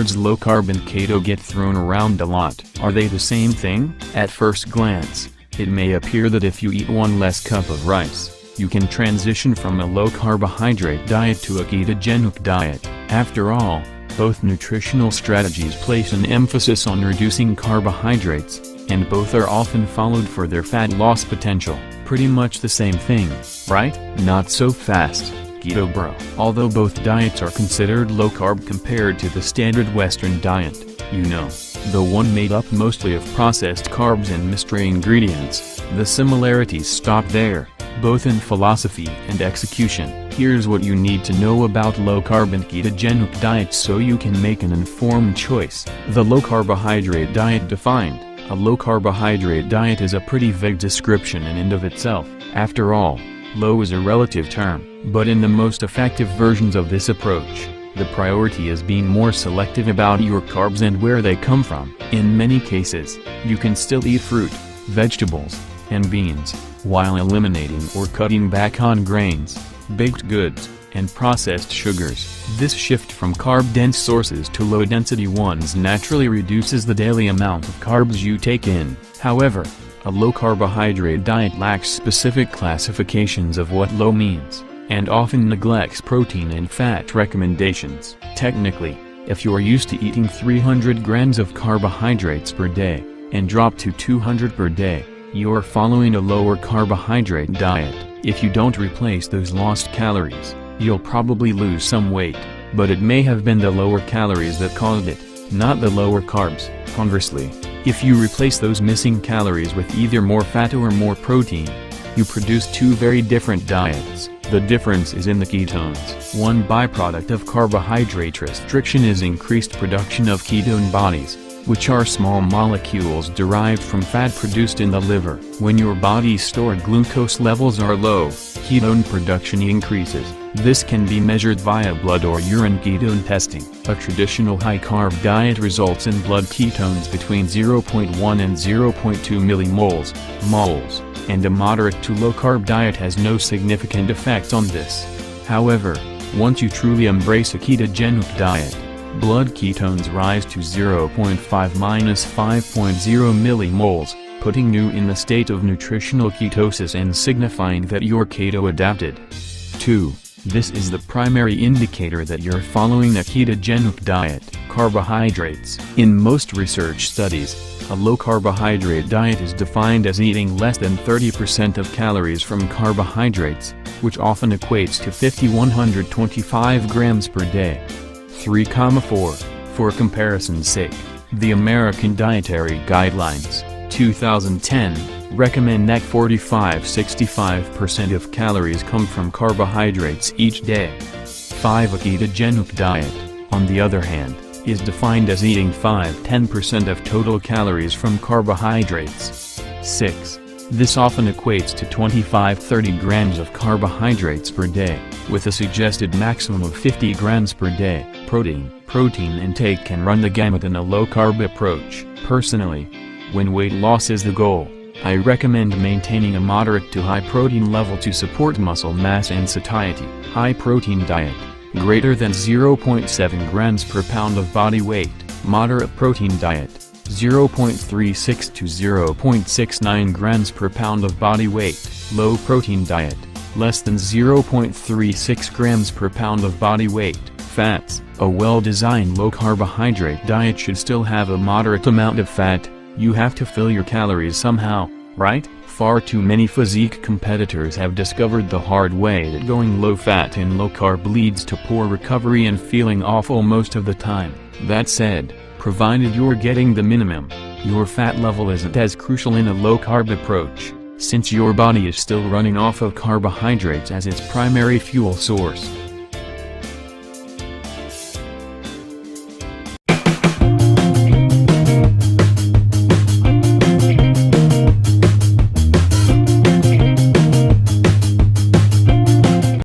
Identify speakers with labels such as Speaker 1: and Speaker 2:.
Speaker 1: words low carb and keto get thrown around a lot. Are they the same thing? At first glance, it may appear that if you eat one less cup of rice, you can transition from a low-carbohydrate diet to a ketogenic diet. After all, both nutritional strategies place an emphasis on reducing carbohydrates, and both are often followed for their fat loss potential. Pretty much the same thing, right? Not so fast, keto bro. Although both diets are considered low-carb compared to the standard Western diet, the one made up mostly of processed carbs and mystery ingredients, the similarities stop there, both in philosophy and execution. Here's what you need to know about low-carb and ketogenic diets so you can make an informed choice. The low-carbohydrate diet defined. A low-carbohydrate diet is a pretty vague description in and of itself. After all, low is a relative term, but in the most effective versions of this approach, the priority is being more selective about your carbs and where they come from. In many cases, you can still eat fruit, vegetables, and beans, while eliminating or cutting back on grains, baked goods, and processed sugars. This shift from carb-dense sources to low-density ones naturally reduces the daily amount of carbs you take in. However, a low-carbohydrate diet lacks specific classifications of what low means, and often neglects protein and fat recommendations. Technically, if you are used to eating 300 grams of carbohydrates per day, and drop to 200 per day, you are following a lower carbohydrate diet. If you don't replace those lost calories, you'll probably lose some weight, but it may have been the lower calories that caused it, not the lower carbs. Conversely, if you replace those missing calories with either more fat or more protein, you produce two very different diets. The difference is in the ketones. One byproduct of carbohydrate restriction is increased production of ketone bodies, which are small molecules derived from fat produced in the liver. When your body's stored glucose levels are low, ketone production increases. This can be measured via blood or urine ketone testing. A traditional high-carb diet results in blood ketones between 0.1 and 0.2 millimoles, and a moderate to low-carb diet has no significant effects on this. However, once you truly embrace a ketogenic diet, blood ketones rise to 0.5–5.0 millimoles, putting you in the state of nutritional ketosis and signifying that you're keto-adapted. 2. This is the primary indicator that you're following a ketogenic diet. Carbohydrates. In most research studies, a low-carbohydrate diet is defined as eating less than 30% of calories from carbohydrates, which often equates to 5,125 grams per day. 3,4. For comparison's sake, the American Dietary Guidelines, 2010, recommend that 45–65% of calories come from carbohydrates each day. 5. A ketogenic diet, on the other hand, is defined as eating 5–10% of total calories from carbohydrates. 6. This often equates to 25–30 grams of carbohydrates per day, with a suggested maximum of 50 grams per day. Protein intake can run the gamut in a low-carb approach. Personally, when weight loss is the goal, I recommend maintaining a moderate to high protein level to support muscle mass and satiety. High protein diet, greater than 0.7 grams per pound of body weight. Moderate protein diet, 0.36 to 0.69 grams per pound of body weight. Low protein diet, less than 0.36 grams per pound of body weight. Fats. A well-designed low-carbohydrate diet should still have a moderate amount of fat. You have to fill your calories somehow, right? Far too many physique competitors have discovered the hard way that going low-fat and low-carb leads to poor recovery and feeling awful most of the time. That said, provided you're getting the minimum, your fat level isn't as crucial in a low-carb approach, since your body is still running off of carbohydrates as its primary fuel source.